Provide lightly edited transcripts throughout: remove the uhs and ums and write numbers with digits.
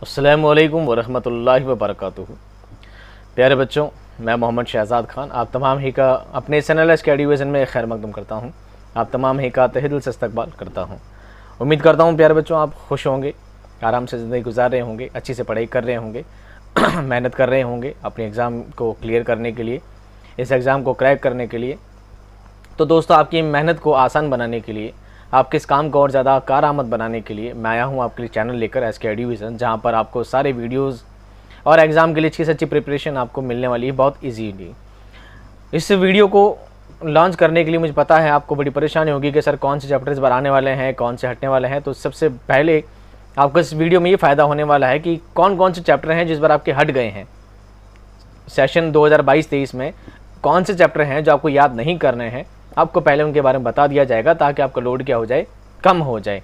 अस्सलामुअलैकुम वरहमतुल्लाहि वबरकातुहू। प्यारे बच्चों, मैं मोहम्मद शहजाद खान आप तमाम ही का अपने चैनल स्टडी विजन में खैर मकदम करता हूँ। आप तमाम ही का तहे दिल से इस्तकबाल करता हूँ। उम्मीद करता हूँ प्यारे बच्चों आप खुश होंगे, आराम से ज़िंदगी गुजार रहे होंगे, अच्छी से पढ़ाई कर रहे होंगे, मेहनत कर रहे होंगे अपने एग्ज़ाम को क्लियर करने के लिए, इस एग्ज़ाम को क्रैक करने के लिए। तो दोस्तों, आपकी मेहनत को आसान बनाने के लिए, आपके इस काम को और ज़्यादा कारआमद बनाने के लिए मैं आया हूँ आपके लिए चैनल लेकर SKD विज़न, जहाँ पर आपको सारे वीडियोस और एग्ज़ाम के लिए अच्छी से अच्छी प्रिपरेशन आपको मिलने वाली है बहुत इजीली। इस वीडियो को लॉन्च करने के लिए मुझे पता है आपको बड़ी परेशानी होगी कि सर कौन से चैप्टर इस बार आने वाले हैं, कौन से हटने वाले हैं। तो सबसे पहले आपको इस वीडियो में ये फ़ायदा होने वाला है कि कौन कौन से चैप्टर हैं जिस बार आपके हट गए हैं। सेशन 2022-23 में कौन से चैप्टर हैं जो आपको याद नहीं करने हैं, आपको पहले उनके बारे में बता दिया जाएगा ताकि आपका लोड क्या हो जाए, कम हो जाए।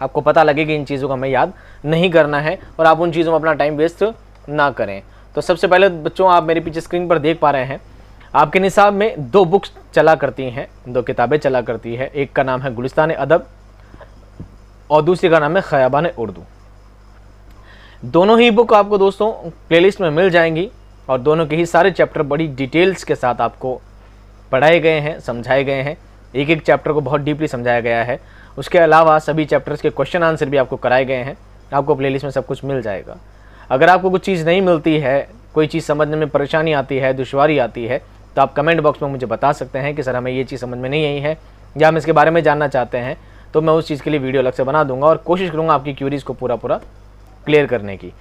आपको पता लगे कि इन चीज़ों को हमें याद नहीं करना है और आप उन चीज़ों में अपना टाइम वेस्ट ना करें। तो सबसे पहले बच्चों, आप मेरे पीछे स्क्रीन पर देख पा रहे हैं आपके निसाब में दो बुक्स चला करती हैं, दो किताबें चला करती है। एक का नाम है गुलिस्तान अदब और दूसरी का नाम है ख़याबान उर्दू। दोनों ही बुक आपको दोस्तों प्लेलिस्ट में मिल जाएंगी और दोनों के ही सारे चैप्टर बड़ी डिटेल्स के साथ आपको पढ़ाए गए हैं, समझाए गए हैं। एक एक चैप्टर को बहुत डीपली समझाया गया है। उसके अलावा सभी चैप्टर्स के क्वेश्चन आंसर भी आपको कराए गए हैं। आपको प्लेलिस्ट में सब कुछ मिल जाएगा। अगर आपको कुछ चीज़ नहीं मिलती है, कोई चीज़ समझने में परेशानी आती है, दुश्वारी आती है, तो आप कमेंट बॉक्स में मुझे बता सकते हैं कि सर हमें ये चीज़ समझ में नहीं आई है या हम इसके बारे में जानना चाहते हैं। तो मैं उस चीज़ के लिए वीडियो अलग से बना दूंगा और कोशिश करूँगा आपकी क्यूरीज़ को पूरा क्लियर करने की।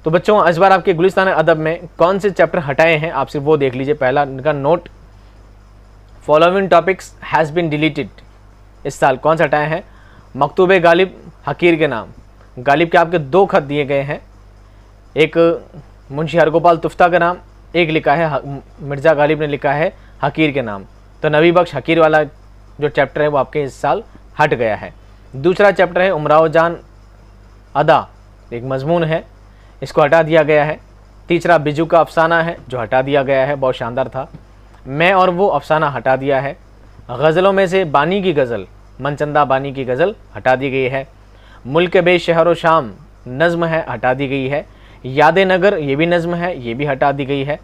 तो बच्चों, इस बार आपके गुलिस्तान अदब में कौन से चैप्टर हटाए हैं आप सिर्फ वो देख लीजिए। पहला इनका note, following topics has been deleted. इस साल कौन सा हटाए हैं? मकतूबे गालिब हकीर के नाम। गालिब के आपके दो खत दिए गए हैं, एक मुंशी हरगोपाल तुफ्ता का नाम, एक लिखा है मिर्ज़ा गालिब ने लिखा है हकीर के नाम। तो नबी बख्श हकीर वाला जो चैप्टर है वो आपके इस साल हट गया है। दूसरा चैप्टर है उमराव जान अदा, एक मजमून है, इसको हटा दिया गया है। तीसरा बिजू का अफसाना है जो हटा दिया गया है, बहुत शानदार था। मैं और वो अफसाना हटा दिया है। गज़लों में से बानी की गज़ल, मनचंदा बानी की गज़ल हटा दी गई है। मुल्क बे शहर व शाम नज़्म है, हटा दी गई है। याद नगर ये भी नज़्म है, ये भी हटा दी गई है।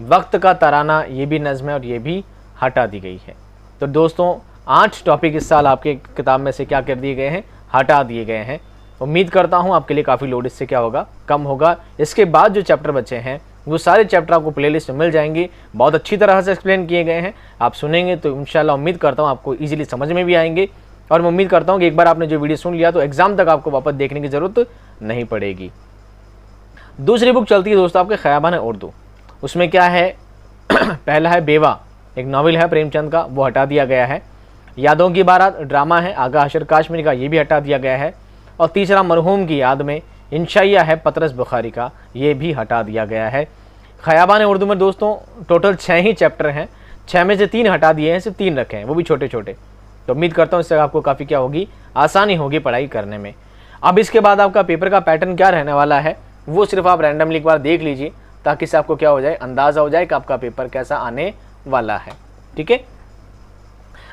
वक्त का तराना ये भी नज़्म है और ये भी हटा दी गई है। तो दोस्तों, 8 टॉपिक इस साल आपके किताब में से क्या कर दिए गए हैं, हटा दिए गए हैं। उम्मीद करता हूँ आपके लिए काफ़ी लोड इससे क्या होगा, कम होगा। इसके बाद जो चैप्टर बचे हैं वो सारे चैप्टर आपको प्लेलिस्ट में मिल जाएंगे, बहुत अच्छी तरह से एक्सप्लेन किए गए हैं। आप सुनेंगे तो इंशाल्लाह उम्मीद करता हूँ आपको इजीली समझ में भी आएंगे और मैं उम्मीद करता हूँ कि एक बार आपने जो वीडियो सुन लिया तो एग्ज़ाम तक आपको वापस देखने की ज़रूरत नहीं पड़ेगी। दूसरी बुक चलती है दोस्तों आपके ख़याबान उर्दू। उसमें क्या है, पहला है बेवा, एक नावल है प्रेमचंद का, वो हटा दिया गया है। यादों की बारात ड्रामा है आगा हशर काश्मीरी का, ये भी हटा दिया गया है। और तीसरा मरहूम की याद में इंशाइया है पतरस बुखारी का, ये भी हटा दिया गया है। ख़याबान उर्दू में दोस्तों टोटल 6 ही चैप्टर हैं, 6 में से 3 हटा दिए हैं, सिर्फ 3 रखे हैं, वो भी छोटे छोटे। तो उम्मीद करता हूँ इससे आपको काफ़ी क्या होगी, आसानी होगी पढ़ाई करने में। अब इसके बाद आपका पेपर का पैटर्न क्या रहने वाला है वो सिर्फ आप रैंडमली एक बार देख लीजिए ताकि इससे आपको क्या हो जाए, अंदाज़ा हो जाए कि आपका पेपर कैसा आने वाला है। ठीक है,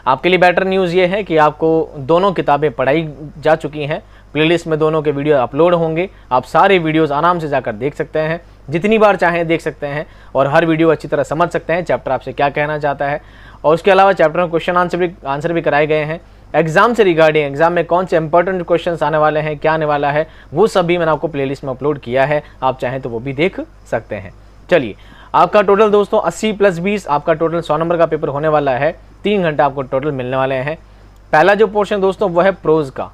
आपके लिए बेटर न्यूज़ ये है कि आपको दोनों किताबें पढ़ाई जा चुकी हैं। प्लेलिस्ट में दोनों के वीडियो अपलोड होंगे, आप सारे वीडियोस आराम से जाकर देख सकते हैं, जितनी बार चाहें देख सकते हैं और हर वीडियो अच्छी तरह समझ सकते हैं चैप्टर आपसे क्या कहना चाहता है। और उसके अलावा चैप्टर में क्वेश्चन आंसर भी कराए गए हैं। एग्जाम से रिगार्डिंग एग्जाम में कौन से इंपॉर्टेंट क्वेश्चन आने वाले हैं, क्या आने वाला है, वो सब भी मैंने आपको प्लेलिस्ट में अपलोड किया है, आप चाहें तो वो भी देख सकते हैं। चलिए, आपका टोटल दोस्तों 80 + 20 आपका टोटल 100 नंबर का पेपर होने वाला है। 3 घंटे आपको टोटल मिलने वाले हैं। पहला जो पोर्शन दोस्तों वो है प्रोज का।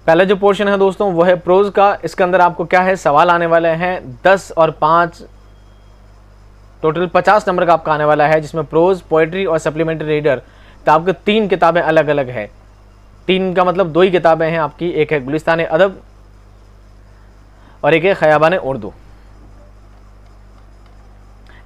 पहला जो पोर्शन है दोस्तों वो है प्रोज का। इसके अंदर आपको क्या है, सवाल आने वाले हैं 10 और 5, टोटल 50 नंबर का आपका आने वाला है, जिसमें प्रोज, पोएट्री और सप्लीमेंट्री रीडर। तो आपके 3 किताबें अलग अलग है। 3 का मतलब 2 ही किताबें हैं आपकी, एक है गुलिस्तान अदब और एक है ख़याबान उर्दू।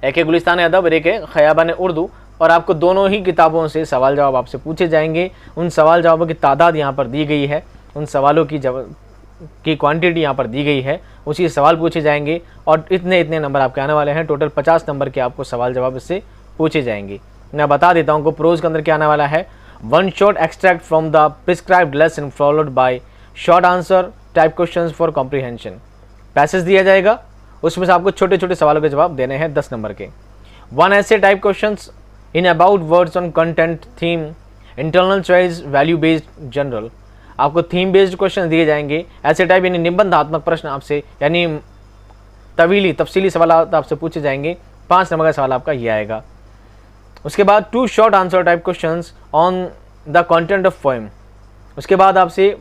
एक है गुलिस्तान अदब और एक है ख़याबान उर्दू। और आपको दोनों ही किताबों से सवाल जवाब आपसे पूछे जाएंगे। उन सवाल जवाबों की तादाद यहाँ पर दी गई है, उन सवालों की क्वांटिटी यहाँ पर दी गई है, उसी सवाल पूछे जाएंगे और इतने नंबर आपके आने वाले हैं। टोटल 50 नंबर के आपको सवाल जवाब इससे पूछे जाएंगे। मैं बता देता हूँ कि प्रोज के अंदर क्या आने वाला है। 1 short extract from the prescribed lesson followed by short answer type questions for comprehension। Passage दिया जाएगा, उसमें से आपको छोटे छोटे सवालों के जवाब देने हैं 10 नंबर के। 1 essay type questions in about words on content theme internal choice value based general. आपको थीम बेस्ड क्वेश्चन दिए जाएंगे, ऐसे टाइप यानी निबंधात्मक प्रश्न आपसे, यानी तफसीली सवाल आपसे पूछे जाएंगे। 5 नंबर का सवाल आपका ये आएगा। उसके बाद 2 short answer type questions on the content of poem. उसके बाद आपसे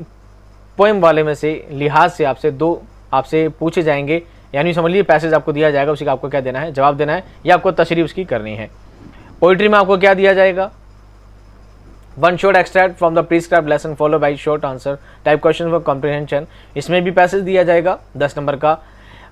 पोएम वाले में से लिहाज से आपसे 2 आपसे पूछे जाएंगे, यानी समझ लीजिए पैसेज आपको दिया जाएगा, उसी का आपको क्या देना है, जवाब देना है या आपको तशरीह उसकी करनी है। पोइट्री में आपको क्या दिया जाएगा, 1 short extract from the prescribed lesson followed by short answer type question for comprehension. इसमें भी पैसेज दिया जाएगा 10 नंबर का,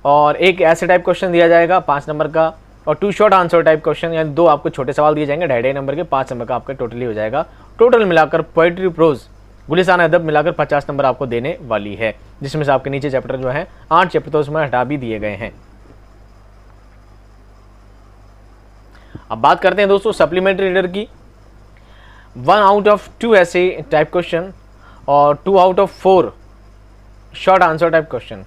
और एक ऐसे टाइप क्वेश्चन दिया जाएगा 5 नंबर का, और 2 शॉर्ट आंसर टाइप क्वेश्चन यानी 2 आपको छोटे सवाल दिए जाएंगे 2.5 नंबर के। 5 नंबर का आपका टोटली हो जाएगा। टोटल मिलाकर पोइट्री प्रोज गुलिस्तान अदब मिलाकर 50 नंबर आपको देने वाली है, जिसमें से आपके नीचे चैप्टर जो है 8 चैप्टर तो उसमें हटा भी दिए गए हैं। अब बात करते हैं दोस्तों सप्लीमेंट्री रीडर की। 1 out of 2 ऐसे टाइप क्वेश्चन और 2 out of 4 short answer type question.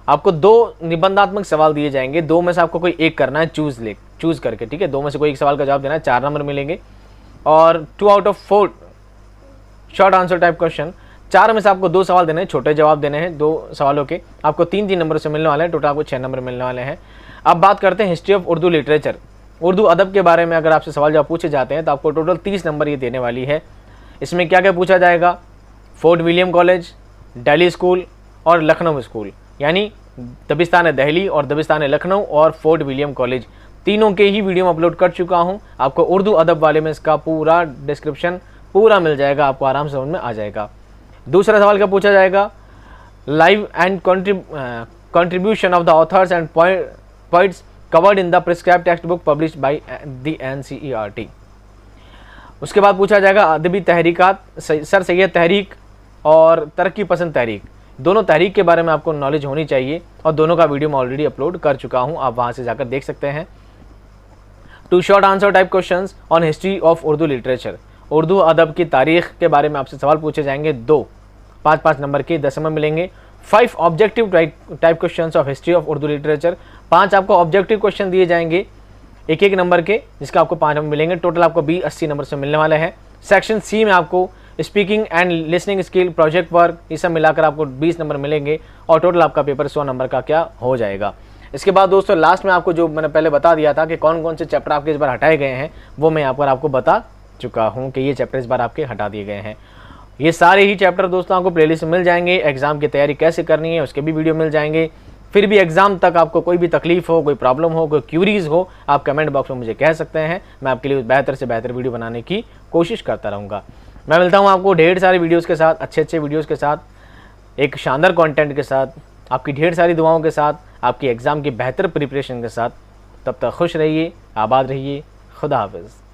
आपको 2 निबंधात्मक सवाल दिए जाएंगे, 2 में से आपको कोई एक करना है, चूज करके, ठीक है। 2 में से कोई एक सवाल का जवाब देना है, 4 नंबर मिलेंगे। और 2 out of 4 short answer type question, 4 में से आपको 2 सवाल देने हैं, छोटे जवाब देने हैं 2 सवालों के, आपको 3 नंबर से मिलने वाले हैं, टोटल आपको 6 नंबर मिलने वाले हैं। अब बात करते हैं history of Urdu literature. Urdu अदब के बारे में अगर आपसे सवाल जवाब पूछे जाते हैं तो आपको टोटल 30 नंबर ये देने वाली है। इसमें क्या क्या पूछा जाएगा, fort William college, Delhi school और लखनऊ स्कूल, यानी दबिस्तान दिल्ली और दबिस्तान लखनऊ और फोर्ट विलियम कॉलेज, तीनों के ही वीडियो में अपलोड कर चुका हूँ। आपको उर्दू अदब वाले में इसका पूरा डिस्क्रिप्शन पूरा मिल जाएगा, आपको आराम से समझ में आ जाएगा। दूसरा सवाल क्या पूछा जाएगा, live and contribution of the author's and points covered in the prescribed text book published by the NCERT। उसके बाद पूछा जाएगा अदबी तहरीकात, सर सैयद तहरीक और तरक्की पसंद तहरीक, दोनों तहरीक के बारे में आपको नॉलेज होनी चाहिए, और दोनों का वीडियो मैं ऑलरेडी अपलोड कर चुका हूं, आप वहां से जाकर देख सकते हैं। 2 short answer type questions on history of Urdu literature, Urdu अदब की तारीख के बारे में आपसे सवाल पूछे जाएंगे, 2 5-5 नंबर के 10 नंबर मिलेंगे। 5 objective type questions of history of Urdu literature, 5 आपको ऑब्जेक्टिव क्वेश्चन दिए जाएंगे 1-1 नंबर के, जिसका आपको 5 नंबर मिलेंगे, टोटल आपको 80 नंबर से मिलने वाले हैं। सेक्शन सी में आपको speaking and listening skill, project work, ये सब मिलाकर आपको 20 नंबर मिलेंगे, और टोटल आपका पेपर 100 नंबर का क्या हो जाएगा। इसके बाद दोस्तों लास्ट में आपको जो मैंने पहले बता दिया था कि कौन कौन से चैप्टर आपके इस बार हटाए गए हैं, वो मैं यहाँ पर आपको बता चुका हूँ कि ये चैप्टर इस बार आपके हटा दिए गए हैं। ये सारे ही चैप्टर दोस्तों आपको प्लेलिस्ट में मिल जाएंगे। एग्जाम की तैयारी कैसे करनी है उसके भी वीडियो मिल जाएंगे। फिर भी एग्जाम तक आपको कोई भी तकलीफ हो, कोई प्रॉब्लम हो, कोई क्यूरीज हो, आप कमेंट बॉक्स में मुझे कह सकते हैं, मैं आपके लिए बेहतर से बेहतर वीडियो बनाने की कोशिश करता रहूँगा। मैं मिलता हूँ आपको ढेर सारे वीडियोज़ के साथ, अच्छे वीडियोज़ के साथ, एक शानदार कंटेंट के साथ, आपकी ढेर सारी दुआओं के साथ, आपकी एग्ज़ाम की बेहतर प्रिपरेशन के साथ। तब तक खुश रहिए, आबाद रहिए, खुदा हाफिज़।